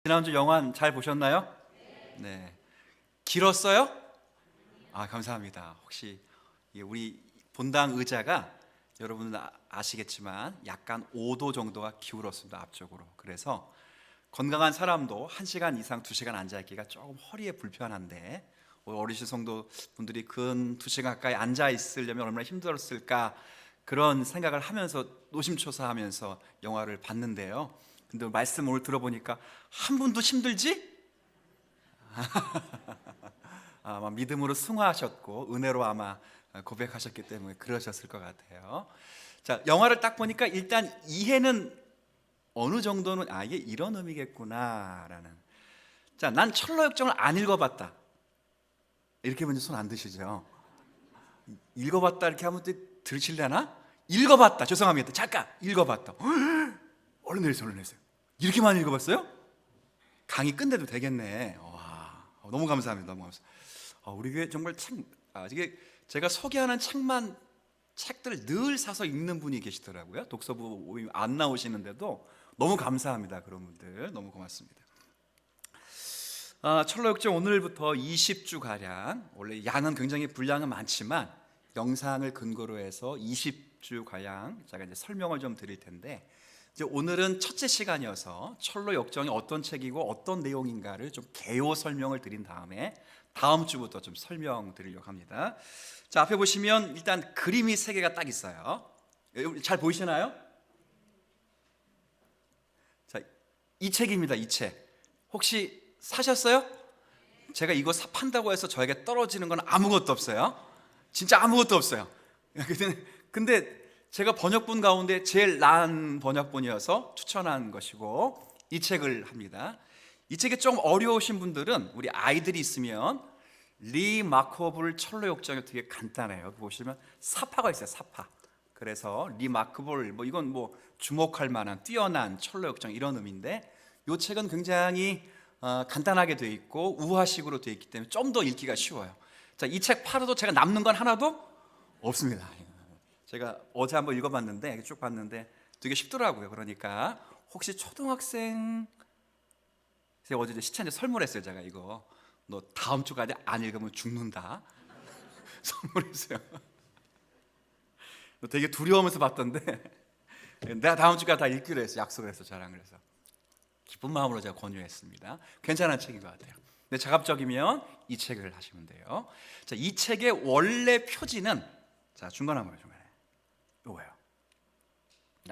지난주 영화 잘 보셨나요? 네. 길었어요? 감사합니다. 혹시 우리 본당 의자가 여러분은 아시겠지만 약간 5도 정도가 기울었습니다, 앞쪽으로. 그래서 건강한 사람도 1시간 이상 2시간 앉아있기가 조금 허리에 불편한데, 어르신 성도 분들이 근 2시간 가까이 앉아 있으려면 얼마나 힘들었을까, 그런 생각을 하면서 노심초사하면서 영화를 봤는데요. 근데 말씀 오늘 들어보니까 한 분도 힘들지? 아마 믿음으로 승화하셨고 은혜로 아마 고백하셨기 때문에 그러셨을 것 같아요. 자, 영화를 딱 보니까 일단 이해는 어느 정도는 이게 이런 의미겠구나라는. 자, 난 철로역정을 안 읽어봤다. 이렇게 먼저 손 안 드시죠? 읽어봤다 이렇게 하면 들으실려나? 읽어봤다. 죄송합니다. 잠깐 읽어봤다. 얼른 내리세요, 얼른 내리세요. 이렇게 많이 읽어봤어요? 강의 끝내도 되겠네. 와, 너무 감사합니다. 너무 감사합니다. 우리 교회 정말 참, 이게 제가 소개하는 책들을 늘 사서 읽는 분이 계시더라고요. 독서부 안 나오시는데도 너무 감사합니다. 그런 분들 너무 고맙습니다. 철로역정 오늘부터 20주 가량, 원래 양은 굉장히 분량은 많지만 영상을 근거로 해서 20주 가량 제가 이제 설명을 좀 드릴 텐데, 이제 오늘은 첫째 시간이어서 철로역정이 어떤 책이고 어떤 내용인가를 좀 개요 설명을 드린 다음에 다음 주부터 좀 설명드리려고 합니다. 자, 앞에 보시면 일단 그림이 3개가 딱 있어요. 잘 보이시나요? 자, 이 책입니다. 이 책 혹시 사셨어요? 제가 이거 판다고 해서 저에게 떨어지는 건 아무것도 없어요. 진짜 아무것도 없어요. 근데 제가 번역본 가운데 제일 나은 번역본이어서 추천한 것이고 이 책을 합니다. 이 책이 좀 어려우신 분들은, 우리 아이들이 있으면 리 마크볼 철로역정이 되게 간단해요. 여기 보시면 사파가 있어요. 사파. 그래서 리 마크볼, 이건 주목할 만한 뛰어난 철로역정 이런 의미인데, 이 책은 굉장히 간단하게 되어 있고 우화식으로 되어 있기 때문에 좀 더 읽기가 쉬워요. 자, 이 책 팔아도 제가 남는 건 하나도 없습니다. 제가 어제 한번 읽어봤는데, 쭉 봤는데 되게 쉽더라고요. 그러니까 혹시 초등학생, 제가 어제 시찬에 설문했어요. 제가 이거 너 다음 주까지 안 읽으면 죽는다 선물했어요. 되게 두려워하면서 봤던데 내가 다음 주까지 다 읽기로 했어요. 약속을 했어, 저랑. 그래서 기쁜 마음으로 제가 권유했습니다. 괜찮은 책인 것 같아요. 근데 자갑적이면 이 책을 하시면 돼요. 자, 이 책의 원래 표지는, 자, 중간 한번 중간에 이거예요.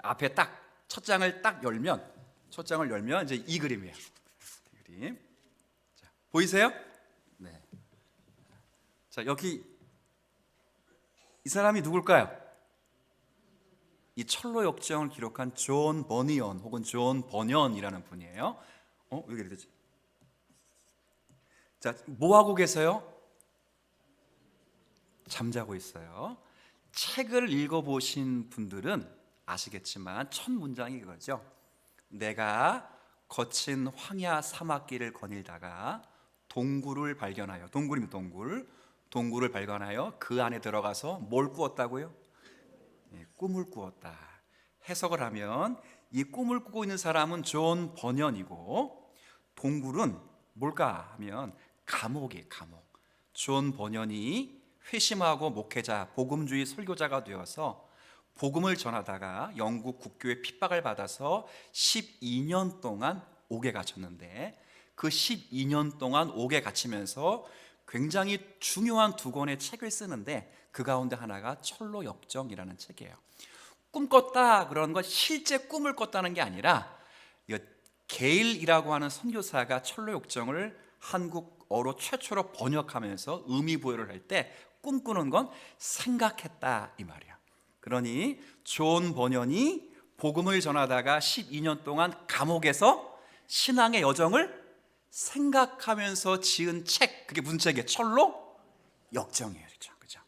앞에 딱 첫 장을 딱 열면, 이제 이 그림이에요. 이 그림. 자, 보이세요? 네. 자, 여기 이 사람이 누굴까요? 이 철로역정을 기록한 존 버니언 혹은 존 버년이라는 분이에요. 왜 이렇게 되지? 자, 뭐 하고 계세요? 잠자고 있어요. 책을 읽어보신 분들은 아시겠지만 첫 문장이 이거죠. 내가 거친 황야 사막길을 거닐다가 동굴을 발견하여, 동굴입니다. 동굴을 발견하여 그 안에 들어가서 뭘 꾸었다고요? 꿈을 꾸었다. 해석을 하면 이 꿈을 꾸고 있는 사람은 존 버년이고, 동굴은 뭘까 하면 감옥이에요. 감옥. 존 버년이 회심하고 목회자, 복음주의 설교자가 되어서 복음을 전하다가 영국 국교의 핍박을 받아서 12년 동안 옥에 갇혔는데, 그 12년 동안 옥에 갇히면서 굉장히 중요한 2권의 책을 쓰는데, 그 가운데 하나가 철로역정이라는 책이에요. 꿈 꿨다 그런 건 실제 꿈을 꿨다는 게 아니라, 게일이라고 하는 선교사가 철로역정을 한국어로 최초로 번역하면서 의미 부여를 할 때 꿈꾸는 건 생각했다 이 말이야. 그러니 존 버년이 복음을 전하다가 12년 동안 감옥에서 신앙의 여정을 생각하면서 지은 책, 그게 무슨 책이에요? 철로역정이에요. 그렇죠?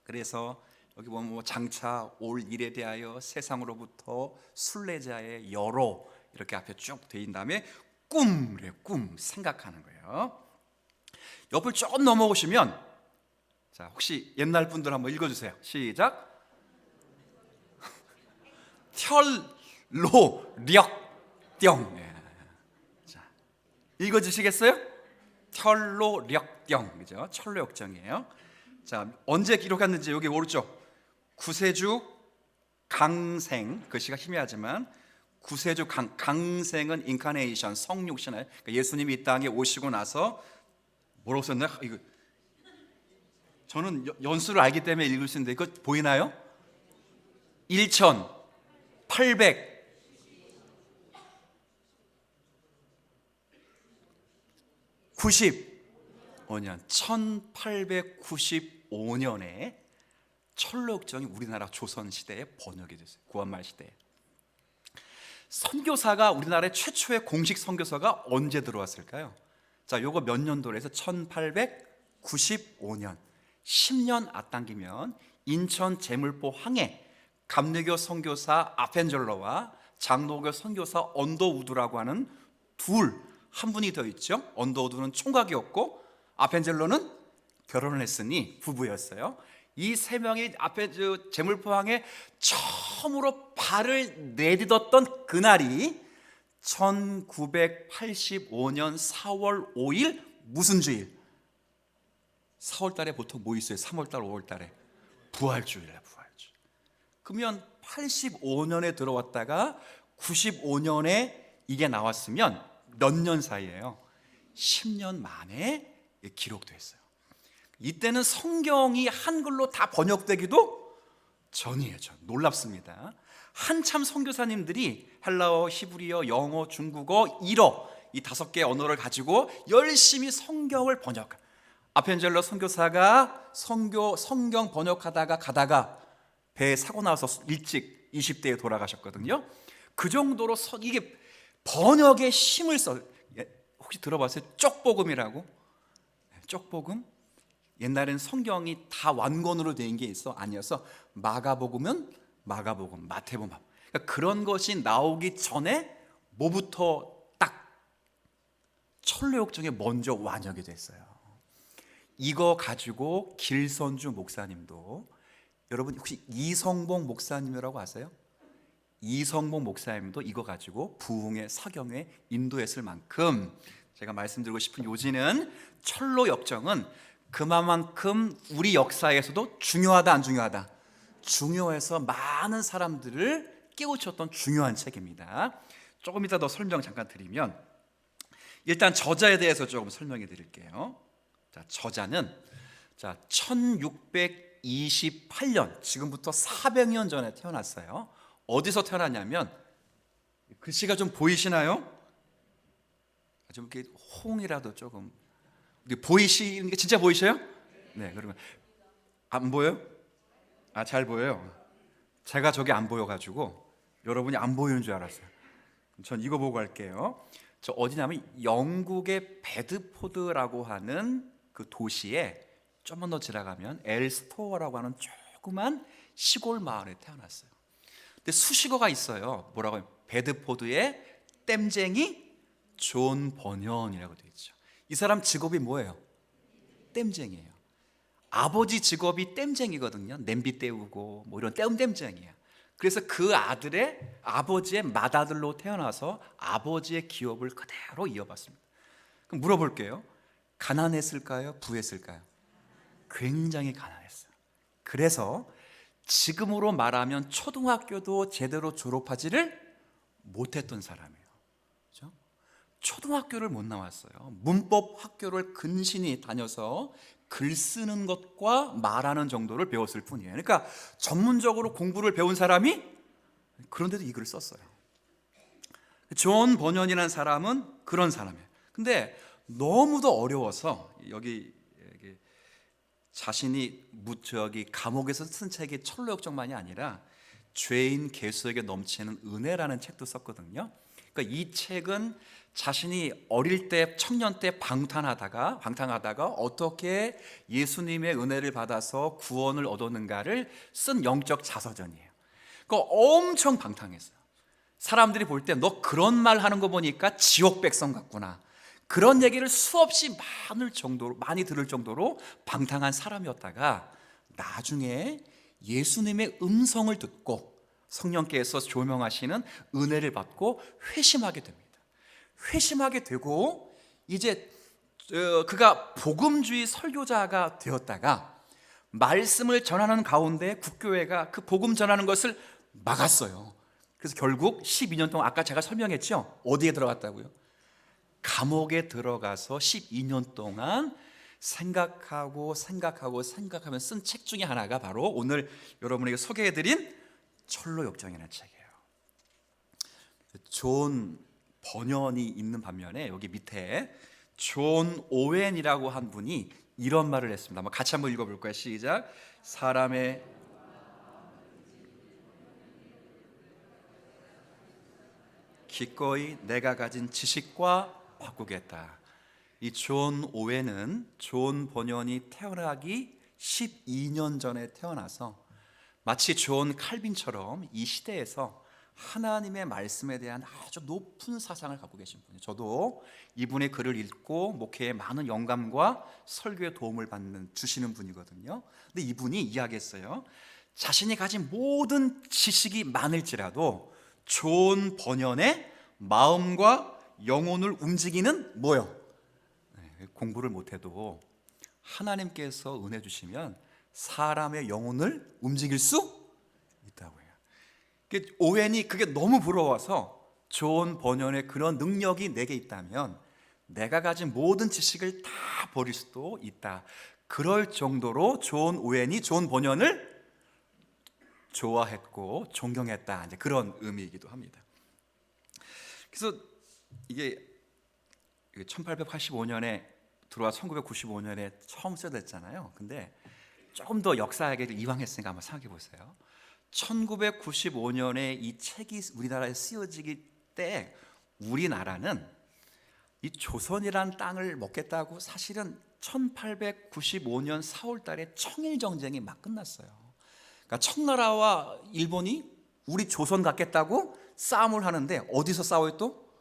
그래서 여기 보면 장차 올 일에 대하여 세상으로부터 순례자의 여로, 이렇게 앞에 쭉 돼 있는 다음에 꿈 생각하는 거예요. 옆을 좀 넘어오시면, 자, 혹시 옛날 분들 한번 읽어주세요. 시작. 털로력병. 자, 읽어주시겠어요? 철로역정, 그죠? 철로역정이에요. 자, 언제 기록했는지 여기 오른쪽 구세주 강생, 글씨가 희미하지만 구세주 강생은 인카네이션, 성육신을, 그러니까 예수님이 이 땅에 오시고 나서 뭐라고 썼나요? 이거 저는 연수를 알기 때문에 읽을 수 있는데 이거 보이나요? 1895년 1895년에 철로역정이 우리나라 조선시대에 번역이 됐어요. 구한말 시대에. 선교사가 우리나라의 최초의 공식 선교사가 언제 들어왔을까요? 자, 요거 몇 년도로 해서 1895년 10년 앞당기면 인천 제물포 항에 감리교 선교사 아펜젤러와 장로교 선교사 언더우드라고 하는 한 분이 더 있죠. 언더우드는 총각이었고 아펜젤러는 결혼을 했으니 부부였어요. 이 세 명이 앞에 제물포항에 처음으로 발을 내딛었던 그날이 1985년 4월 5일 무슨 주일? 4월 달에 보통 뭐 있어요? 3월 달, 5월 달에 부활주일이에요. 부활주일. 그러면 85년에 들어왔다가 95년에 이게 나왔으면 몇 년 사이예요? 10년 만에 기록됐어요. 이때는 성경이 한글로 다 번역되기도 전이에요. 놀랍습니다. 한참 선교사님들이 헬라어, 히브리어, 영어, 중국어, 일어 이 5개 언어를 가지고 열심히 성경을 번역. 아펜젤러 선교사가 성경 번역하다가 가다가 배에 사고 나서 일찍 20대에 돌아가셨거든요. 그 정도로 이게 번역에 힘을 혹시 들어봤어요? 쪽복음이라고? 쪽복음? 옛날엔 성경이 다 완권으로 된 게 있어? 아니어서 마가복음은 마가복음, 마태복음. 그러니까 그런 것이 나오기 전에 뭐부터 딱 철로역정에 먼저 완역이 됐어요. 이거 가지고 길선주 목사님도, 여러분 혹시 이성봉 목사님이라고 아세요? 이성봉 목사님도 이거 가지고 부흥의 사경에 인도했을 만큼 제가 말씀드리고 싶은 요지는 철로역정은 그만큼 우리 역사에서도 중요하다, 안 중요하다? 중요해서 많은 사람들을 깨우쳤던 중요한 책입니다. 조금 이따 더 설명 잠깐 드리면, 일단 저자에 대해서 조금 설명해 드릴게요. 자, 저자는 1628년, 지금부터 400년 전에 태어났어요. 어디서 태어났냐면, 글씨가 좀 보이시나요? 좀 이렇게 홍이라도 조금 보이시는 게 진짜 보이셔요? 네, 그러면 안 보여요? 아, 잘 보여요. 제가 저기 안 보여가지고 여러분이 안 보이는 줄 알았어요. 전 이거 보고 갈게요. 저 어디냐면 영국의 베드포드라고 하는 그 도시에 좀만 더 지나가면 엘스토어라고 하는 조그만 시골 마을에 태어났어요. 근데 수식어가 있어요. 뭐라고 하면 베드포드의 땜쟁이 존 버년이라고 되어 있죠. 이 사람 직업이 뭐예요? 땜쟁이에요. 아버지 직업이 땜쟁이거든요. 냄비 때우고 뭐 이런 땜쟁이에요. 그래서 그 아버지의 맏아들로 태어나서 아버지의 기업을 그대로 이어봤습니다. 그럼 물어볼게요. 가난했을까요? 부했을까요? 굉장히 가난했어요. 그래서 지금으로 말하면 초등학교도 제대로 졸업하지를 못했던 사람이에요. 그렇죠? 초등학교를 못 나왔어요. 문법 학교를 근신히 다녀서 글 쓰는 것과 말하는 정도를 배웠을 뿐이에요. 그러니까 전문적으로 공부를 배운 사람이, 그런데도 이 글을 썼어요. 존 버년이라는 사람은 그런 사람이에요. 근데 너무도 어려워서 여기 자신이 감옥에서 쓴 책이 철로역정만이 아니라 죄인 개수에게 넘치는 은혜라는 책도 썼거든요. 그러니까 이 책은 자신이 어릴 때, 청년 때 방탕하다가 어떻게 예수님의 은혜를 받아서 구원을 얻었는가를 쓴 영적 자서전이에요. 그러니까 엄청 방탕했어요. 사람들이 볼 때 너 그런 말 하는 거 보니까 지옥 백성 같구나, 그런 얘기를 수없이 많이 들을 정도로 방탕한 사람이었다가 나중에 예수님의 음성을 듣고 성령께서 조명하시는 은혜를 받고 회심하게 됩니다. 회심하게 되고 이제 그가 복음주의 설교자가 되었다가 말씀을 전하는 가운데 국교회가 그 복음 전하는 것을 막았어요. 그래서 결국 12년 동안 아까 제가 설명했죠. 어디에 들어갔다고요? 감옥에 들어가서 12년 동안 생각하면 쓴 책 중에 하나가 바로 오늘 여러분에게 소개해드린 철로역정이라는 책이에요. 존 번연이 있는 반면에 여기 밑에 존 오웬이라고 한 분이 이런 말을 했습니다. 같이 한번 읽어볼까요? 시작. 사람의 기꺼이 내가 가진 지식과 바꾸겠다. 이 존 오웬은 존 번연이 태어나기 12년 전에 태어나서 마치 존 칼빈처럼 이 시대에서 하나님의 말씀에 대한 아주 높은 사상을 갖고 계신 분이에요. 저도 이분의 글을 읽고 목회에 많은 영감과 설교에 도움을 주시는 분이거든요. 근데 이분이 이야기했어요. 자신이 가진 모든 지식이 많을지라도 존 번연의 마음과 영혼을 움직이는 뭐요? 공부를 못해도 하나님께서 은혜 주시면 사람의 영혼을 움직일 수 있다고 해요. 오웬이 그게 너무 부러워서 존 번연의 그런 능력이 내게 있다면 내가 가진 모든 지식을 다 버릴 수도 있다. 그럴 정도로 존 오웬이 존 번연을 좋아했고 존경했다. 이제 그런 의미이기도 합니다. 그래서 이게 1885년에 들어와 1995년에 처음 쓰여졌잖아요. 근데 조금 더 역사에게 이왕했으니까 한번 생각해 보세요. 1995년에 이 책이 우리나라에 쓰여지기 때 우리나라는 이 조선이란 땅을 먹겠다고 사실은 1895년 4월 달에 청일 전쟁이 막 끝났어요. 그러니까 청나라와 일본이 우리 조선 갖겠다고 싸움을 하는데 어디서 싸워요 또?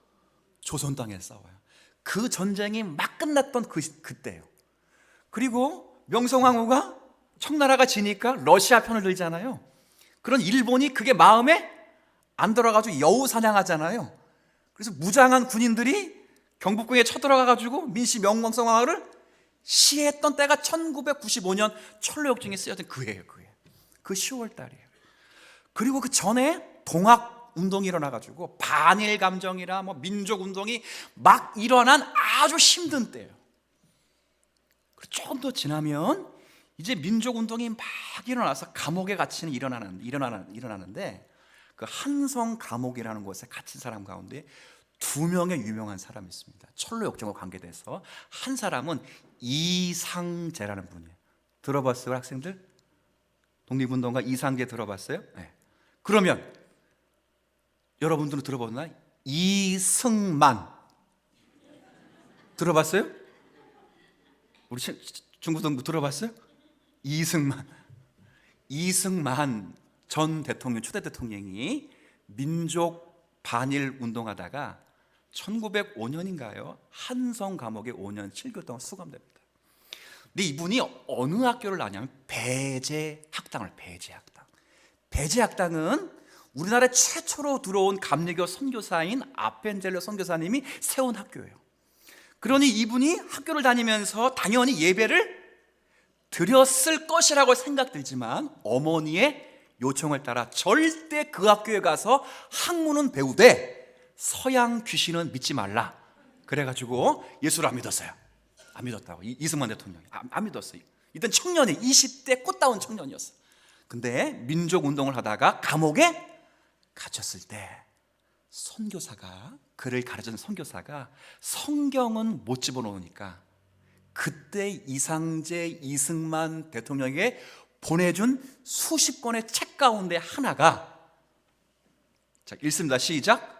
조선 땅에서 싸워요. 그 전쟁이 막 끝났던 그때예요. 그리고 명성황후가 청나라가 지니까 러시아 편을 들잖아요. 그런 일본이 그게 마음에 안 들어가지고 여우 사냥하잖아요. 그래서 무장한 군인들이 경복궁에 쳐들어가가지고 민씨 명성황후를 시해했던 때가 1995년 철로역정에 쓰여진 그 해예요. 그 10월 달이에요. 그리고 그 전에 동학 운동이 일어나가지고 반일 감정이라 민족 운동이 막 일어난 아주 힘든 때예요. 조금 더 지나면 이제 민족 운동이 막 일어나서 감옥에 갇히는 일어나는데 그 한성 감옥이라는 곳에 갇힌 사람 가운데 2명의 유명한 사람이 있습니다. 철로역정과 관계돼서 한 사람은 이상제라는 분이에요. 들어봤어요, 학생들? 독립운동가 이상제 들어봤어요? 네. 그러면 여러분들은 들어봤나요? 이승만 들어봤어요? 우리 중고등부 들어봤어요? 이승만 전 대통령, 초대 대통령이 민족 반일 운동하다가 1905년인가요? 한성 감옥에 5년 7개월 동안 수감됩니다. 근데 이분이 어느 학교를 나왔냐면 배제학당을 배제학당은 우리나라 최초로 들어온 감리교 선교사인 아펜젤러 선교사님이 세운 학교예요. 그러니 이분이 학교를 다니면서 당연히 예배를 드렸을 것이라고 생각들지만 어머니의 요청을 따라 절대 그 학교에 가서 학문은 배우되 서양 귀신은 믿지 말라. 그래가지고 예수를 안 믿었어요. 안 믿었다고. 이승만 대통령이 안 믿었어요. 이땐 청년이 20대 꽃다운 청년이었어요. 근데 민족 운동을 하다가 감옥에 갇혔을 때 선교사가 그를 가르치는 선교사가 성경은 못 집어넣으니까 그때 이상제 이승만 대통령에게 보내준 수십 권의 책 가운데 하나가 자 읽습니다. 시작.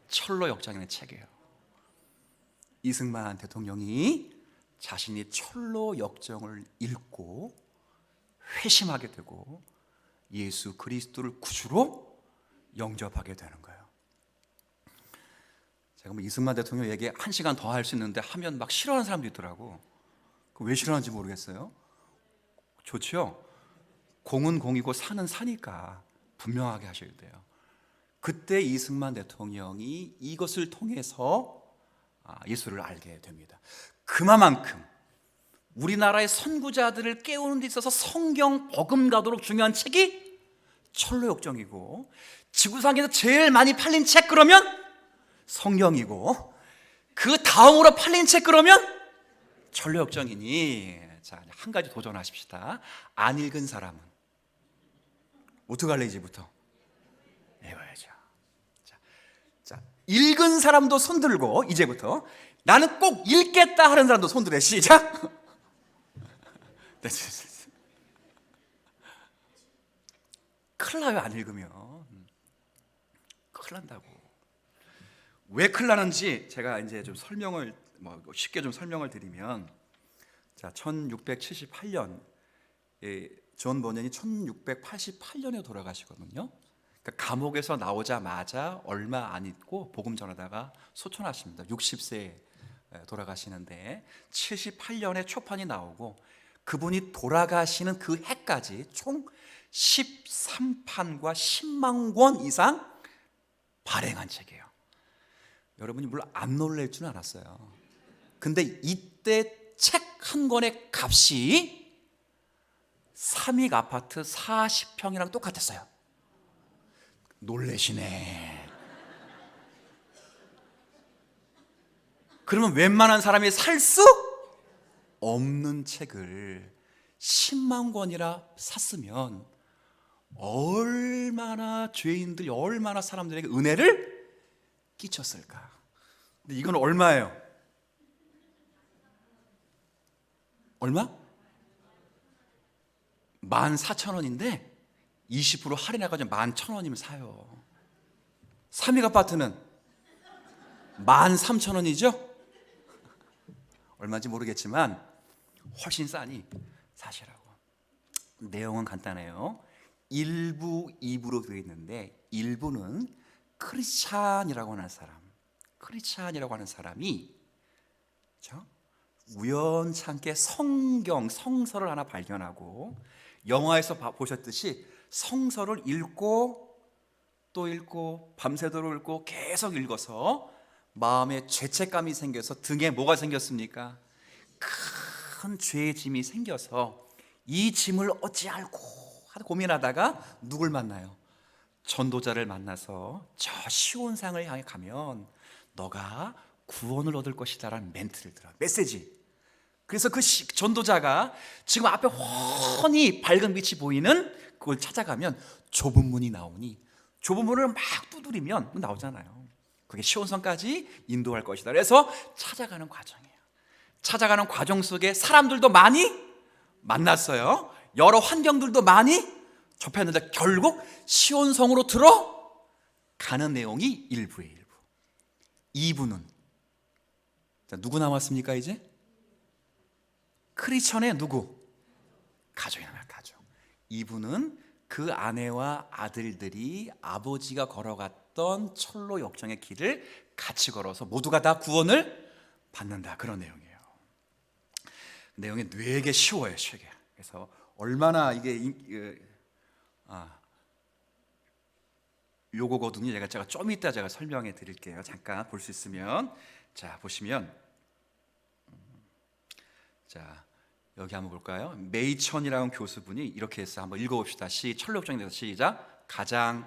철로역정이라는 책이에요. 이승만 대통령이 자신이 철로역정을 읽고 회심하게 되고 예수 그리스도를 구주로 영접하게 되는 거예요. 제가 이승만 대통령 얘기 1시간 더 할 수 있는데 하면 막 싫어하는 사람도 있더라고. 왜 싫어하는지 모르겠어요. 좋죠? 공은 공이고 산은 사니까 분명하게 하셔야 돼요. 그때 이승만 대통령이 이것을 통해서 예수를 알게 됩니다. 그만큼 우리나라의 선구자들을 깨우는 데 있어서 성경 버금가도록 중요한 책이 철로역정이고, 지구상에서 제일 많이 팔린 책 그러면 성경이고, 그 다음으로 팔린 책 그러면 철로역정이니, 자, 한 가지 도전하십시다. 안 읽은 사람은 어떻게 할래? 이제부터 읽어야죠. 자, 읽은 사람도 손들고, 이제부터 나는 꼭 읽겠다 하는 사람도 손들어. 시작. 큰일 나요. 안 읽으면 큰일 난다고. 왜 큰일 나는지 제가 이제 좀 설명을 쉽게 좀 설명을 드리면, 자, 1678년 존 버년이 1688년에 돌아가시거든요. 그러니까 감옥에서 나오자마자 얼마 안 있고 복음 전하다가 소천하십니다. 60세에 돌아가시는데 78년에 초판이 나오고, 그분이 돌아가시는 그 해까지 총 13판과 10만 권 이상 발행한 책이에요. 여러분이 물론 안 놀랄 줄 알았어요. 근데 이때 책 한 권의 값이 삼익 아파트 40평이랑 똑같았어요. 놀래시네. 그러면 웬만한 사람이 살 수 없는 책을 10만 권이라 샀으면 얼마나 죄인들이, 얼마나 사람들에게 은혜를 끼쳤을까. 근데 이건 얼마예요? 얼마? 14,000원인데 20% 할인해가지고 11,000원이면 사요. 삼익 아파트는 13,000원이죠? 얼마인지 모르겠지만 훨씬 싸니 사시라고. 내용은 간단해요. 1부, 2부로 되어 있는데 1부는 크리스찬이라고 하는 사람이 그렇죠? 우연찮게 성서를 하나 발견하고, 영화에서 보셨듯이 성서를 읽고 또 읽고 밤새도록 읽고 계속 읽어서 마음에 죄책감이 생겨서 등에 뭐가 생겼습니까? 큰 죄의 짐이 생겨서 이 짐을 어찌할꼬 하다 고민하다가 누굴 만나요? 전도자를 만나서 저 시온상을 향해 가면 너가 구원을 얻을 것이다 라는 멘트를 들어요. 메시지. 그래서 그 전도자가 지금 앞에 훤히 밝은 빛이 보이는 그걸 찾아가면 좁은 문이 나오니, 좁은 문을 막 두드리면 나오잖아요. 그게 시온성까지 인도할 것이다. 그래서 찾아가는 과정이에요. 찾아가는 과정 속에 사람들도 많이 만났어요. 여러 환경들도 많이 접했는데 결국 시온성으로 들어가는 내용이 1부예요. 2부는 자, 누구 남았습니까? 이제 크리스천의 누구? 가족이 남아요. 가족. 2부는 그 아내와 아들들이 아버지가 걸어갔던 철로 역정의 길을 같이 걸어서 모두가 다 구원을 받는다, 그런 내용이에요. 내용이 되게 쉬워요. 쉽게. 그래서 얼마나 이게 요거거든요. 제가 좀 이따 제가 설명해 드릴게요. 잠깐 볼 수 있으면. 자, 보시면 자, 여기 한번 볼까요? 메이천이라는 교수분이 이렇게 했어요. 한번 읽어봅시다. 철로역정에서 시작. 가장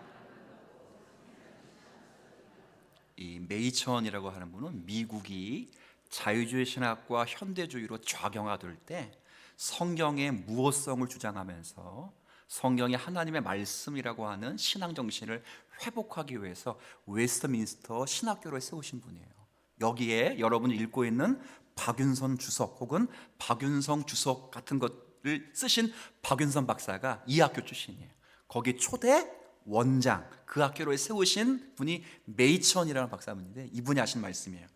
이 메이천이라고 하는 분은 미국이 자유주의 신학과 현대주의로 좌경화될 때 성경의 무호성을 주장하면서 성경이 하나님의 말씀이라고 하는 신앙 정신을 회복하기 위해서 웨스트민스터 신학교를 세우신 분이에요. 여기에 여러분이 읽고 있는 박윤선 주석 혹은 박윤성 주석 같은 것을 쓰신 박윤선 박사가 이 학교 출신이에요. 거기 초대 원장, 그 학교를 세우신 분이 메이천이라는 박사분인데, 이분이 하신 말씀이에요.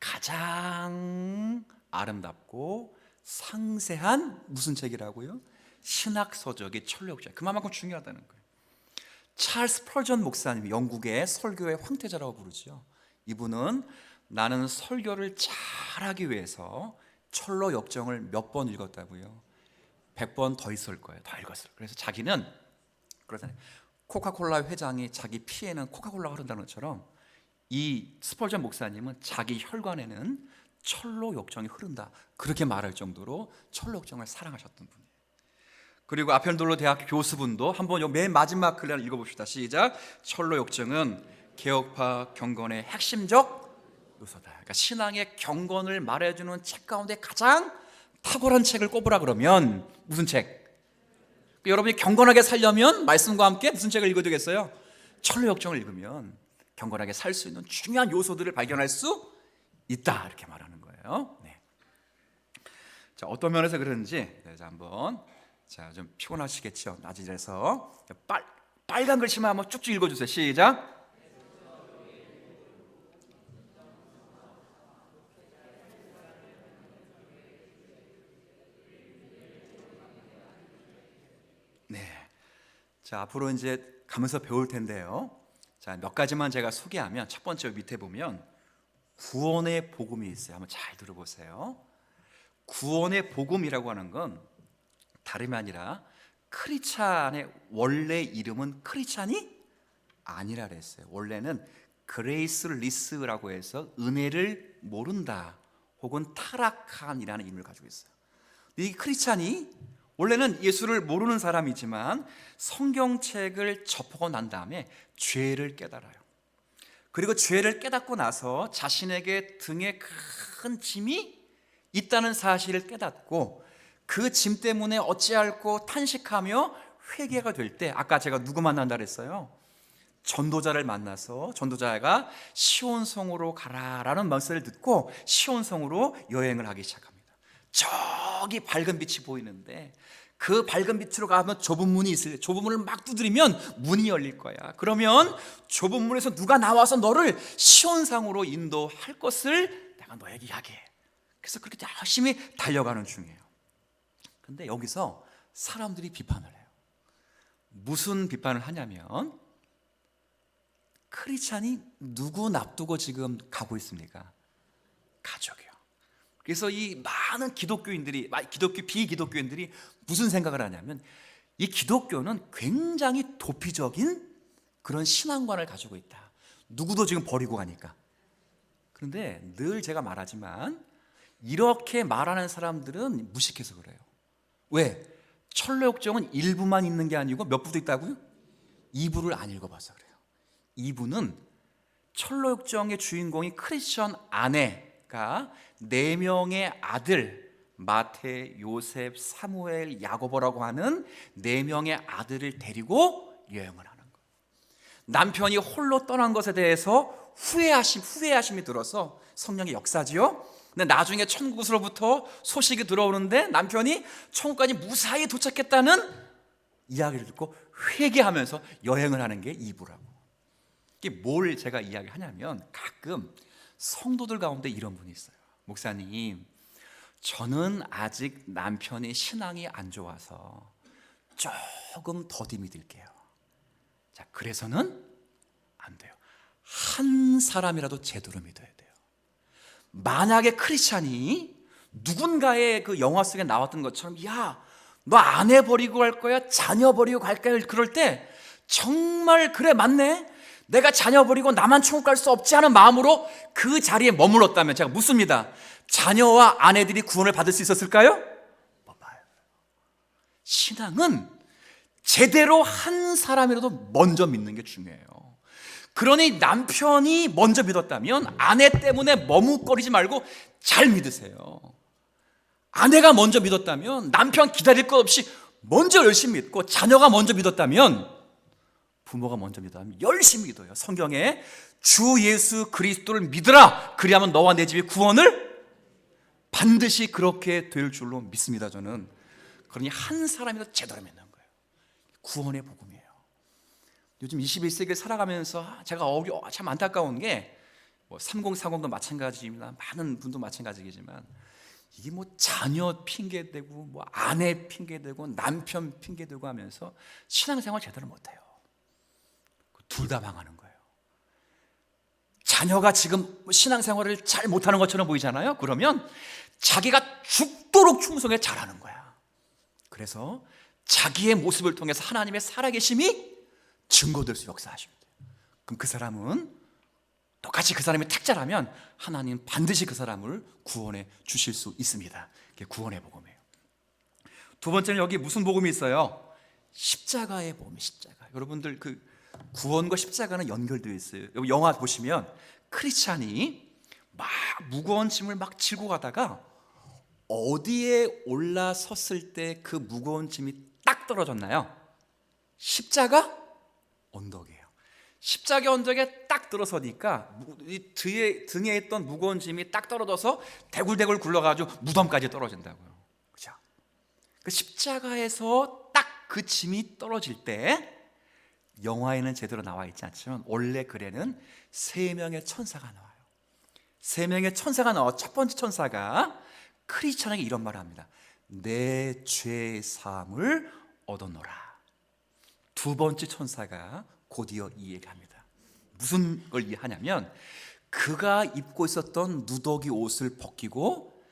가장 아름답고 상세한 무슨 책이라고요? 신학서적이 철로역정. 그만큼 중요하다는 거예요. 찰스 스펄전 목사님이 영국의 설교의 황태자라고 부르죠. 이분은 나는 설교를 잘하기 위해서 철로역정을 몇 번 읽었다고요? 100번 더 있을 거예요. 더 읽었어요. 그래서 자기는 그러잖아요. 코카콜라 회장이 자기 피에는 코카콜라가 흐른다는 것처럼 이 스펄전 목사님은 자기 혈관에는 철로 욕정이 흐른다, 그렇게 말할 정도로 철로 욕정을 사랑하셨던 분이에요. 그리고 아펜돌로 대학교 교수분도 한번 요 맨 마지막 글을 읽어봅시다. 시작. 철로 욕정은 개혁파 경건의 핵심적 요소다. 그러니까 신앙의 경건을 말해주는 책 가운데 가장 탁월한 책을 꼽으라 그러면 무슨 책? 여러분이 경건하게 살려면 말씀과 함께 무슨 책을 읽어야 되겠어요? 철로 역정을 읽으면 경건하게 살 수 있는 중요한 요소들을 발견할 수 있다, 이렇게 말하는 거예요. 네. 자, 어떤 면에서 그런지 한번 좀 피곤하시겠죠. 낮이라서 빨간 글씨만 한번 쭉쭉 읽어주세요. 시작. 네. 자, 앞으로 이제 가면서 배울 텐데요. 자, 몇 가지만 제가 소개하면, 첫 번째 밑에 보면 구원의 복음이 있어요. 한번 잘 들어보세요. 구원의 복음이라고 하는 건 다름이 아니라 크리스찬의 원래 이름은 크리스찬이 아니라 그랬어요. 원래는 그레이스리스라고 해서 은혜를 모른다 혹은 타락한이라는 의미를 가지고 있어요. 이 크리스찬이 원래는 예수를 모르는 사람이지만 성경책을 접하고 난 다음에 죄를 깨달아요. 그리고 죄를 깨닫고 나서 자신에게 등에 큰 짐이 있다는 사실을 깨닫고 그 짐 때문에 어찌할꼬 탄식하며 회개가 될 때, 아까 제가 누구 만난다 그랬어요? 전도자를 만나서 전도자가 시온성으로 가라라는 말씀을 듣고 시온성으로 여행을 하기 시작합니다. 저기 밝은 빛이 보이는데 그 밝은 빛으로 가면 좁은 문이 있을 때 좁은 문을 막 두드리면 문이 열릴 거야. 그러면 좁은 문에서 누가 나와서 너를 시온상으로 인도할 것을 내가 너에게 이야기해. 그래서 그렇게 열심히 달려가는 중이에요. 근데 여기서 사람들이 비판을 해요. 무슨 비판을 하냐면, 크리스찬이 누구 납두고 지금 가고 있습니까? 가족이요. 그래서 이 많은 기독교인들이, 비기독교인들이 무슨 생각을 하냐면, 이 기독교는 굉장히 도피적인 그런 신앙관을 가지고 있다. 누구도 지금 버리고 가니까. 그런데 늘 제가 말하지만 이렇게 말하는 사람들은 무식해서 그래요. 왜? 철로역정은 1부만 있는 게 아니고 몇 부도 있다고요? 2부를 안 읽어봐서 그래요. 2부는 철로역정의 주인공이 크리스천 아내가 4명의 아들, 마태, 요셉, 사무엘, 야고보라고 하는 4명의 아들을 데리고 여행을 하는 거예요. 남편이 홀로 떠난 것에 대해서 후회하심이 들어서 성령의 역사지요. 근데 나중에 천국으로부터 소식이 들어오는데 남편이 천국까지 무사히 도착했다는 이야기를 듣고 회개하면서 여행을 하는 게 2부라고. 이게 뭘 제가 이야기하냐면, 가끔 성도들 가운데 이런 분이 있어요. 목사님, 저는 아직 남편의 신앙이 안 좋아서 조금 더디 믿을게요. 자, 그래서는 안 돼요. 한 사람이라도 제대로 믿어야 돼요. 만약에 크리스찬이 누군가의 그 영화 속에 나왔던 것처럼, 야, 너 아내 버리고 갈 거야? 자녀 버리고 갈 거야? 그럴 때 정말 그래, 맞네, 내가 자녀 버리고 나만 천국 갈 수 없지 하는 마음으로 그 자리에 머물렀다면 제가 묻습니다. 자녀와 아내들이 구원을 받을 수 있었을까요? 봐봐요. 신앙은 제대로 한 사람이라도 먼저 믿는 게 중요해요. 그러니 남편이 먼저 믿었다면 아내 때문에 머뭇거리지 말고 잘 믿으세요. 아내가 먼저 믿었다면 남편 기다릴 것 없이 먼저 열심히 믿고, 자녀가 먼저 믿었다면 부모가 먼저 믿었다면 열심히 믿어요. 성경에 주 예수 그리스도를 믿으라, 그리하면 너와 내 집이 구원을, 반드시 그렇게 될 줄로 믿습니다. 저는. 그러니 한 사람이라도 제대로 믿는 거예요. 구원의 복음이에요. 요즘 21세기를 살아가면서 제가 참 안타까운 게, 3040도 마찬가지입니다. 많은 분도 마찬가지겠지만, 이게 자녀 핑계대고 아내 핑계대고 남편 핑계대고 하면서 신앙생활 제대로 못해요. 둘 다 망하는 거예요. 자녀가 지금 신앙생활을 잘 못하는 것처럼 보이잖아요. 그러면 자기가 죽도록 충성에 잘하는 거야. 그래서 자기의 모습을 통해서 하나님의 살아계심이 증거될 수 역사하십니다. 그럼 그 사람은 똑같이 그 사람이 택자라면 하나님 반드시 그 사람을 구원해 주실 수 있습니다. 이게 구원의 복음이에요. 두 번째는 여기 무슨 복음이 있어요? 십자가의 복음. 십자가. 여러분들 그 구원과 십자가는 연결되어 있어요. 여기 영화 보시면 크리스찬이 막 무거운 짐을 막 지고 가다가 어디에 올라섰을 때 그 무거운 짐이 딱 떨어졌나요? 십자가 언덕이에요. 십자가 언덕에 딱 들어서니까 이 등에 있던 무거운 짐이 딱 떨어져서 대굴대굴 굴러가지고 무덤까지 떨어진다고요. 그죠? 그 십자가에서 딱 그 짐이 떨어질 때, 영화에는 제대로 나와 있지 않지만 원래 글에는 세 명의 천사가 나와요. 세 명의 천사가 나와. 첫 번째 천사가 크리스찬에게 이런 말을 합니다. 내 죄 사함을 얻어노라. 두 번째 천사가 곧이어 이 얘기합니다. 무슨 걸 이해하냐면 그가 입고 있었던 누더기 옷을 벗기고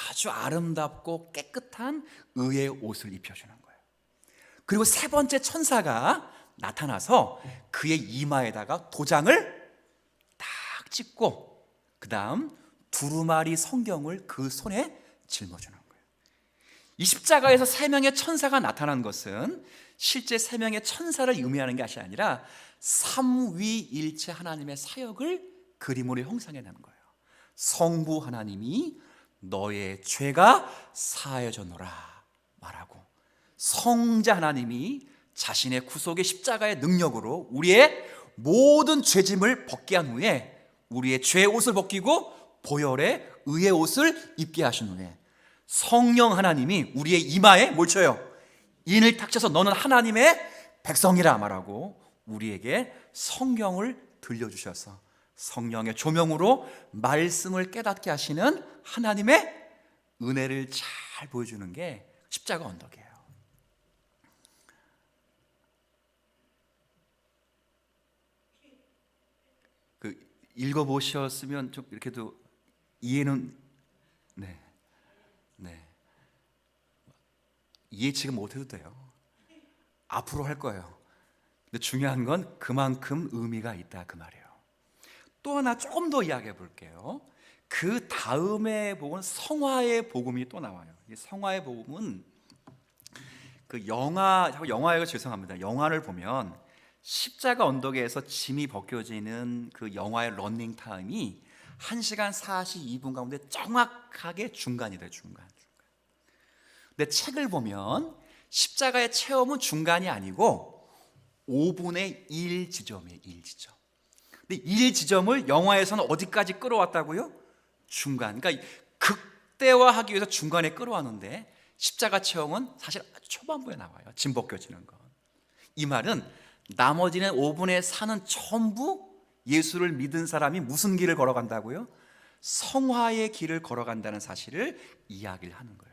아주 아름답고 깨끗한 의의 옷을 입혀주는 거예요. 그리고 세 번째 천사가 나타나서 그의 이마에다가 도장을 딱 찍고 그 다음 두루마리 성경을 그 손에 짊어주는 거예요. 이 십자가에서 세 명의 천사가 나타난 것은 실제 세 명의 천사를 의미하는 것이 아니라 삼위일체 하나님의 사역을 그림으로 형상해내는 거예요. 성부 하나님이 너의 죄가 사해졌노라 말하고, 성자 하나님이 자신의 구속의 십자가의 능력으로 우리의 모든 죄짐을 벗게 한 후에 우리의 죄의 옷을 벗기고 보혈의 의의 옷을 입게 하신 후에 성령 하나님이 우리의 이마에 뭘 쳐요? 인을 탁 쳐서 너는 하나님의 백성이라 말하고 우리에게 성경을 들려주셔서 성령의 조명으로 말씀을 깨닫게 하시는 하나님의 은혜를 잘 보여주는 게 십자가 언덕이에요. 그 읽어보셨으면 좀 이렇게도 이해는 네. 이해 지금 못해도 돼요. 앞으로 할 거예요. 근데 중요한 건 그만큼 의미가 있다 그 말이에요. 또 하나 조금 더 이야기해 볼게요. 그 다음에 복음은 성화의 복음이 또 나와요. 이 성화의 복음은 그 영화가 죄송합니다. 영화를 보면 십자가 언덕에서 짐이 벗겨지는 그 영화의 러닝 타임이 1시간 42분 가운데 정확하게 중간이래요. 중간. 근데 책을 보면 십자가의 체험은 중간이 아니고 5분의 1 지점이에요. 1 지점. 근데 1 지점을 영화에서는 어디까지 끌어왔다고요? 중간. 그러니까 극대화하기 위해서 중간에 끌어왔는데 십자가 체험은 사실 초반부에 나와요. 짐 벗겨지는 건. 이 말은 나머지는 5분의 4는 전부 예수를 믿은 사람이 무슨 길을 걸어간다고요? 성화의 길을 걸어간다는 사실을 이야기를 하는 거예요.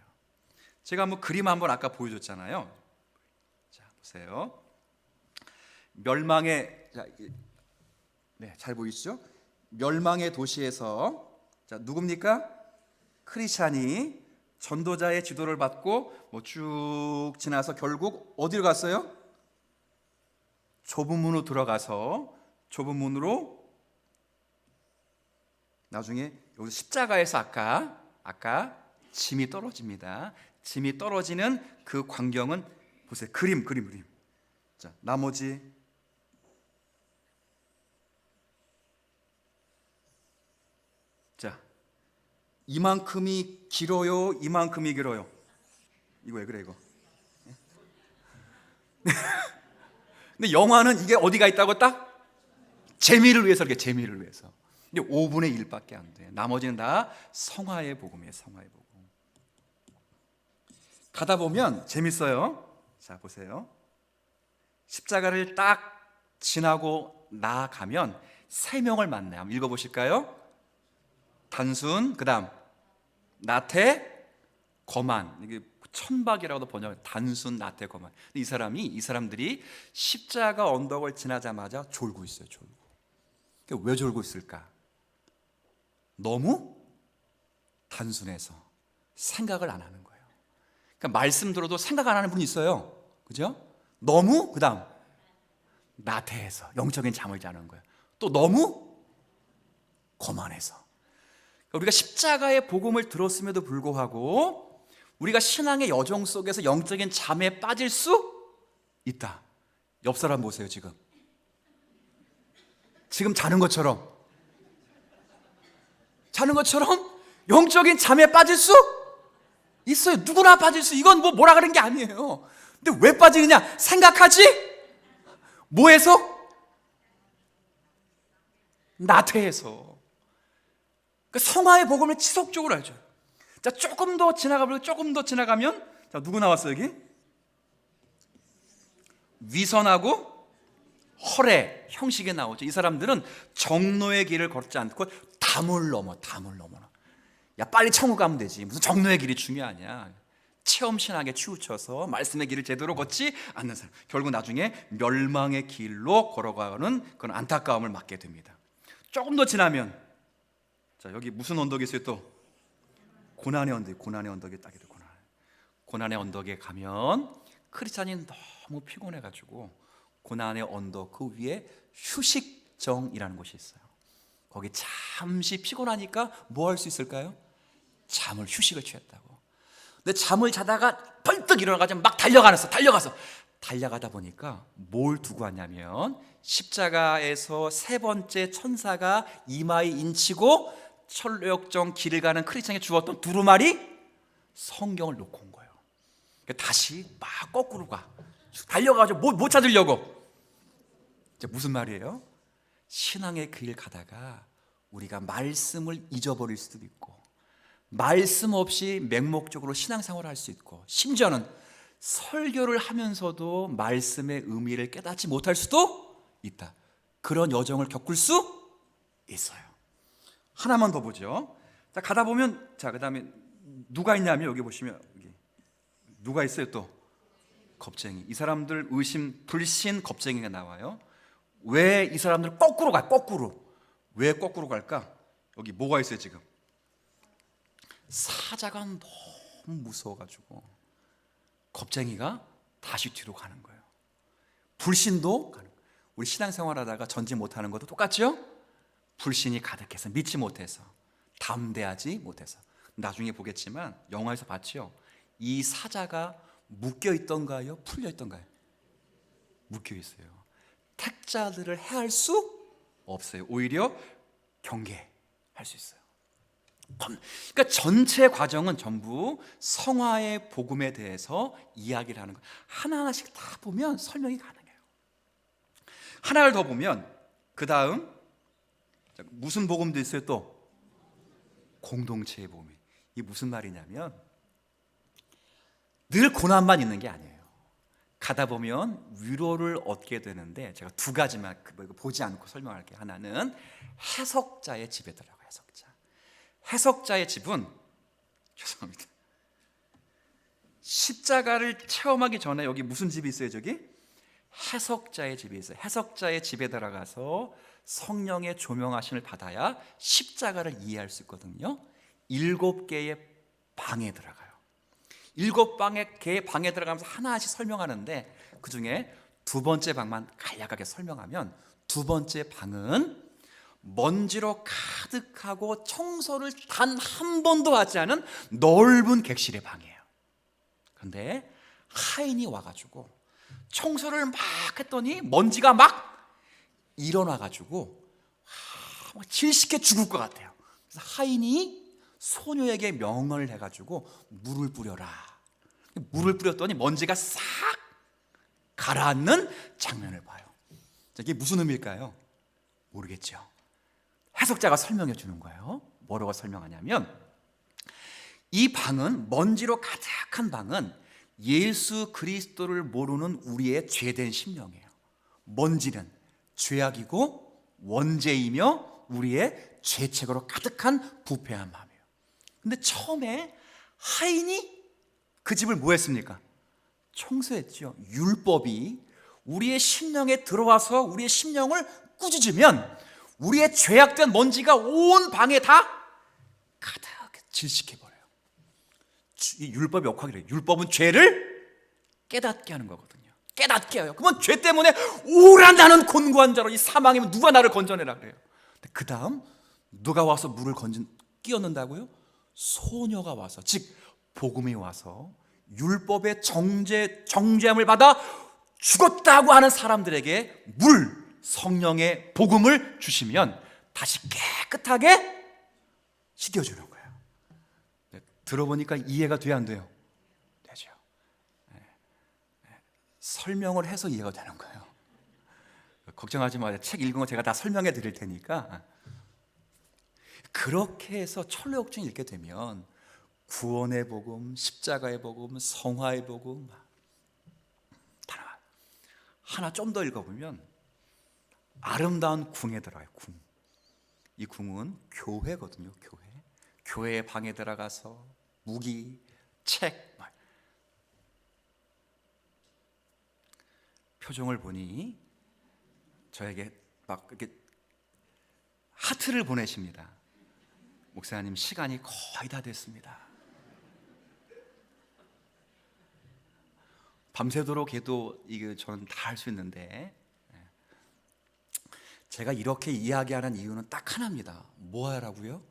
제가 한번 그림 한번 아까 보여줬잖아요. 자, 보세요. 멸망의 잘 보이시죠? 멸망의 도시에서 누굽니까? 크리스찬이 전도자의 지도를 받고 쭉 지나서 결국 어디로 갔어요? 좁은 문으로 들어가서 좁은 문으로 나중에 여기 십자가에서 아까 짐이 떨어집니다. 짐이 떨어지는 그 광경은 보세요. 그림. 자, 나머지 자, 이만큼이 길어요. 이거 왜 그래 이거? 근데 영화는 이게 어디가 있다고 딱 재미를 위해서 이렇게 재미를 위해서. 근데 5분의 1밖에 안 돼. 나머지는 다 성화의 복음이에요. 성화의 복음. 가다 보면 재밌어요. 자, 보세요. 십자가를 딱 지나고 나아가면 3명을 만나요. 한번 읽어보실까요? 단순, 그 다음 나태, 거만. 이게 천박이라고도 번역. 단순, 나태, 거만. 이 사람들이 십자가 언덕을 지나자마자 졸고 있어요. 졸고. 왜 졸고 있을까? 너무 단순해서 생각을 안 하는 거예요. 그러니까 말씀 들어도 생각 안 하는 분이 있어요. 그죠? 너무 그다음 나태해서 영적인 잠을 자는 거예요. 또 너무 거만해서. 우리가 십자가의 복음을 들었음에도 불구하고 우리가 신앙의 여정 속에서 영적인 잠에 빠질 수 있다. 옆 사람 보세요. 지금 자는 것처럼 영적인 잠에 빠질 수 있어요. 누구나 빠질 수. 이건 뭐라 그런 게 아니에요. 근데 왜 빠지느냐? 생각하지? 뭐해서? 나태해서. 그러니까 성화의 복음을 지속적으로 알죠. 자, 조금 더 지나가면 자, 누구 나왔어요 여기? 위선하고 허례 형식에 나오죠. 이 사람들은 정로의 길을 걷지 않고 담을 넘어. 야, 빨리 천국 가면 되지. 무슨 정로의 길이 중요하냐. 체험신학에 치우쳐서 말씀의 길을 제대로 걷지 않는 사람, 결국 나중에 멸망의 길로 걸어가는 그런 안타까움을 맞게 됩니다. 조금 더 지나면, 자, 여기 무슨 언덕이 있어요? 또 고난의 언덕이 딱이돼. 고난의 언덕에 가면 크리스찬이 너무 피곤해가지고 고난의 언덕 그 위에 휴식정이라는 곳이 있어요. 거기 잠시 피곤하니까 뭐 할 수 있을까요? 휴식을 취했다고. 근데 잠을 자다가 벌떡 일어나가지고 막 달려가다 보니까 뭘 두고 왔냐면 십자가에서 세 번째 천사가 이마에 인치고 철력정 길을 가는 크리스찬에게 주었던 두루마리 성경을 놓고 온 거예요. 다시 막 거꾸로 달려가지고 뭐 찾으려고. 무슨 말이에요? 신앙의 길 가다가 우리가 말씀을 잊어버릴 수도 있고, 말씀 없이 맹목적으로 신앙생활을 할 수 있고, 심지어는 설교를 하면서도 말씀의 의미를 깨닫지 못할 수도 있다. 그런 여정을 겪을 수 있어요. 하나만 더 보죠. 자, 가다 보면, 자, 그 다음에 누가 있냐면 여기 보시면 누가 있어요? 또 겁쟁이. 이 사람들 불신 겁쟁이가 나와요. 왜 이 사람들 거꾸로 가? 왜 거꾸로 갈까? 여기 뭐가 있어요 지금? 사자가 너무 무서워가지고 겁쟁이가 다시 뒤로 가는 거예요. 불신도 가는 거예요. 우리 신앙생활하다가 전진 못하는 것도 똑같죠? 불신이 가득해서, 믿지 못해서, 담대하지 못해서. 나중에 보겠지만 영화에서 봤죠? 이 사자가 묶여 있던가요? 풀려 있던가요? 묶여 있어요. 택자들을 해할 수 없어요. 오히려 경계할 수 있어요. 그러니까 전체 과정은 전부 성화의 복음에 대해서 이야기를 하는 거예요. 하나하나씩 다 보면 설명이 가능해요. 하나를 더 보면 그 다음 무슨 복음도 있어요? 또 공동체의 복음. 이게 무슨 말이냐면 늘 고난만 있는 게 아니에요. 가다 보면 위로를 얻게 되는데, 제가 두 가지만 보지 않고 설명할게요. 하나는 해석자의 집에 들어가요. 해석자의 집은, 죄송합니다, 십자가를 체험하기 전에 여기 무슨 집이 있어요? 저기 해석자의 집이 있어요. 해석자의 집에 들어가서 성령의 조명하심을 받아야 십자가를 이해할 수 있거든요. 7개의 방에 들어가요. 7개의 방에 들어가면서 하나씩 설명하는데, 그 중에 두 번째 방만 간략하게 설명하면, 두 번째 방은 먼지로 가득하고 청소를 단 한 번도 하지 않은 넓은 객실의 방이에요. 그런데 하인이 와가지고 청소를 막 했더니 먼지가 막 일어나가지고 질식해 죽을 것 같아요. 그래서 하인이 소녀에게 명을 해가지고 물을 뿌려라. 물을 뿌렸더니 먼지가 싹 가라앉는 장면을 봐요. 이게 무슨 의미일까요? 모르겠죠. 해석자가 설명해 주는 거예요. 뭐라고 설명하냐면, 이 방은, 먼지로 가득한 방은 예수 그리스도를 모르는 우리의 죄된 심령이에요. 먼지는 죄악이고 원죄이며 우리의 죄책으로 가득한 부패한 마음이에요. 근데 처음에 하인이 그 집을 뭐 했습니까? 청소했죠. 율법이 우리의 심령에 들어와서 우리의 심령을 꾸짖으면 우리의 죄악된 먼지가 온 방에 다 가득 질식해버려요. 이 율법의 역할이래요. 율법은 죄를 깨닫게 하는 거거든요. 깨닫게 하여. 그러면 죄 때문에 오라 나는 곤고한 자로 이 사망이면 누가 나를 건져내라 그래요. 그 다음 누가 와서 물을 끼얹는다고요? 소녀가 와서, 즉 복음이 와서 율법의 정죄함을 받아 죽었다고 하는 사람들에게 성령의 복음을 주시면 다시 깨끗하게 씻겨주는 거예요. 들어보니까 이해가 돼요, 안 돼요? 되죠. 설명을 해서 이해가 되는 거예요. 걱정하지 마세요. 책 읽은 거 제가 다 설명해 드릴 테니까. 그렇게 해서 철로역정 읽게 되면 구원의 복음, 십자가의 복음, 성화의 복음, 하나 좀 더 읽어보면 아름다운 궁에 들어가요. 이 궁은 교회거든요. 교회의 방에 들어가서 무기, 책, 표정을 보니 저에게 막 이렇게 하트를 보내십니다. 목사님, 시간이 거의 다 됐습니다. 밤새도록 해도 이거 저는 다 할 수 있는데, 제가 이렇게 이야기하는 이유는 딱 하나입니다. 뭐 하라고요?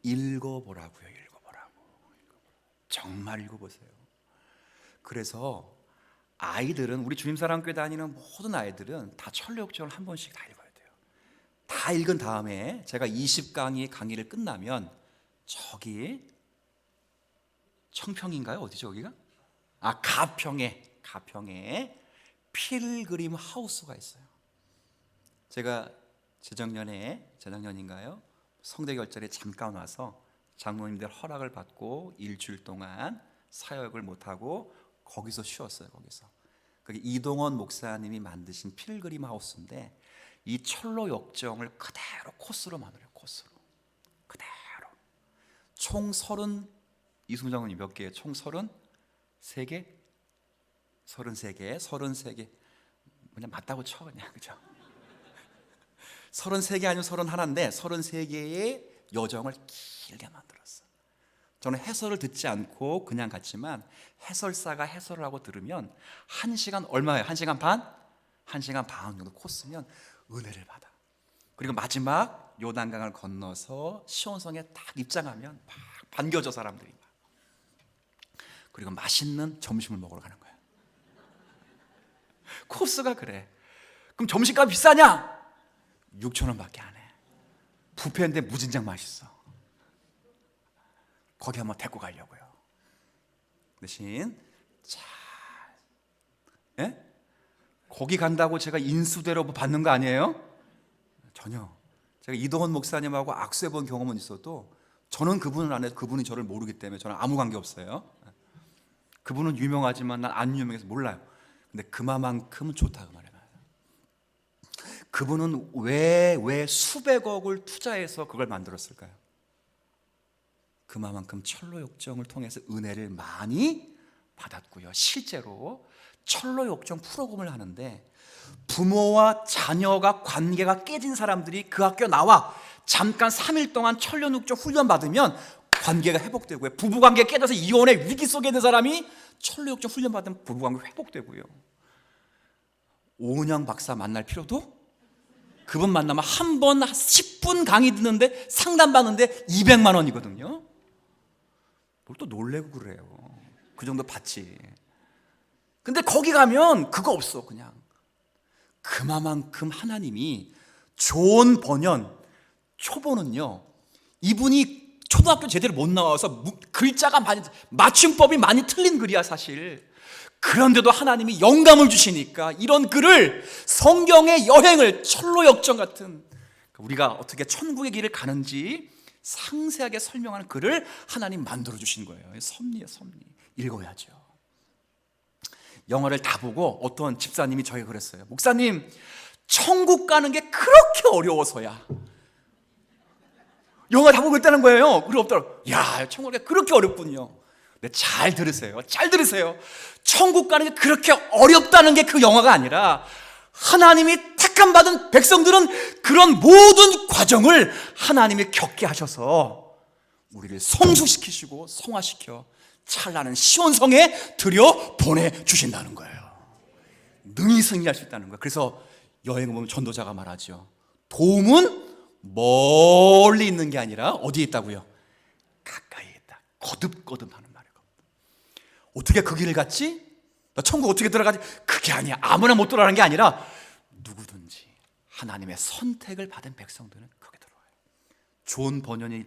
읽어보라고요. 정말 읽어보세요. 그래서 아이들은, 우리 주님사랑교회 다니는 모든 아이들은 다 철로역정을 한 번씩 다 읽어야 돼요. 다 읽은 다음에 제가 20강의 강의를 끝나면 저기 청평인가요? 어디죠 여기가? 가평에 필그림 하우스가 있어요. 제가 재작년인가요? 성대결절에 잠깐 와서 장로님들 허락을 받고 일주일 동안 사역을 못하고 거기서 쉬었어요. 그게 이동원 목사님이 만드신 필그림 하우스인데 이 철로 역정을 그대로 코스로 만들어요. 그대로 총 30, 이승우 장로님 몇 개예요? 총 33개? 33개 그냥 맞다고 쳐 그냥, 그죠? 33개 아니면 31인데 33개의 여정을 길게 만들었어. 저는 해설을 듣지 않고 그냥 갔지만 해설사가 해설을 하고 들으면 1시간 얼마예요? 1시간 반? 1시간 반 정도 코스면 은혜를 받아. 그리고 마지막 요단강을 건너서 시온성에 딱 입장하면 막 반겨져 사람들이 막. 그리고 맛있는 점심을 먹으러 가는 거야. 코스가 그래. 그럼 점심값 비싸냐? 6,000원밖에 안 해. 뷔페인데 무진장 맛있어. 거기 한번 데리고 가려고요. 대신 거기 간다고 제가 인수대로 받는 거 아니에요? 전혀. 제가 이동원 목사님하고 악수해본 경험은 있어도 저는 그분을 안 해도 그분이 저를 모르기 때문에 저는 아무 관계 없어요. 그분은 유명하지만 난 안 유명해서 몰라요. 근데 그만큼은 좋다 그 말이에요. 그분은 왜 수백억을 투자해서 그걸 만들었을까요? 그만큼 철로역정을 통해서 은혜를 많이 받았고요. 실제로 철로역정 프로그램을 하는데 부모와 자녀가 관계가 깨진 사람들이 그 학교 나와 잠깐 3일 동안 철로역정 훈련 받으면 관계가 회복되고요. 부부관계 깨져서 이혼의 위기 속에 있는 사람이 철로역정 훈련 받으면 부부관계 회복되고요. 오은영 박사 만날 필요도, 그분 만나면 한 번 10분 강의 듣는데 상담 받는데 200만 원이거든요. 뭘 또 놀래고 그래요. 그 정도 받지. 근데 거기 가면 그거 없어. 그냥 그만큼 하나님이 좋은 번연, 초보는요, 이분이 초등학교 제대로 못 나와서 글자가 맞춤법이 많이 틀린 글이야 사실. 그런데도 하나님이 영감을 주시니까 이런 글을, 성경의 여행을, 철로역정 같은, 우리가 어떻게 천국의 길을 가는지 상세하게 설명하는 글을 하나님 만들어 주신 거예요. 섭리예요, 섭리. 읽어야죠. 영화를 다 보고 어떤 집사님이 저에게 그랬어요. 목사님, 천국 가는 게 그렇게 어려워서야. 영화 다 보고 있다는 거예요. 그리고 없더라고. 야, 천국 가는 게 그렇게 어렵군요. 근데 잘 들으세요. 천국 가는 게 그렇게 어렵다는 게 그 영화가 아니라 하나님이 택함받은 백성들은 그런 모든 과정을 하나님이 겪게 하셔서 우리를 성숙시키시고 성화시켜 찬란한 시온성에 들여 보내주신다는 거예요. 능히 승리할 수 있다는 거예요. 그래서 여행을 보면 전도자가 말하죠. 도움은 멀리 있는 게 아니라 어디에 있다고요? 가까이에 있다. 거듭거듭하는 말이에요. 어떻게 그 길을 갔지? 나 천국 어떻게 들어가지? 그게 아니야. 아무나 못 들어가는 게 아니라 누구든지 하나님의 선택을 받은 백성들은 거기 들어와요. 존 버년이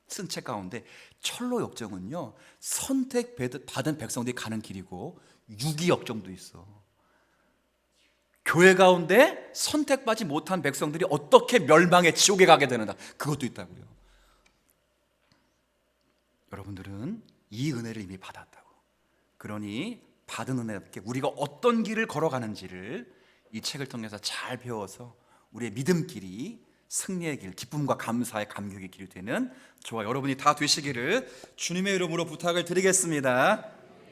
쓴 책 가운데 철로 역정은요, 선택받은 백성들이 가는 길이고 유기 역정도 있어. 교회 가운데 선택받지 못한 백성들이 어떻게 멸망의 지옥에 가게 되는가, 그것도 있다고요. 여러분들은 이 은혜를 이미 받았다고. 그러니 받은 은혜답게 우리가 어떤 길을 걸어가는지를 이 책을 통해서 잘 배워서 우리의 믿음길이 승리의 길, 기쁨과 감사의 감격의 길이 되는 저와 여러분이 다 되시기를 주님의 이름으로 부탁을 드리겠습니다.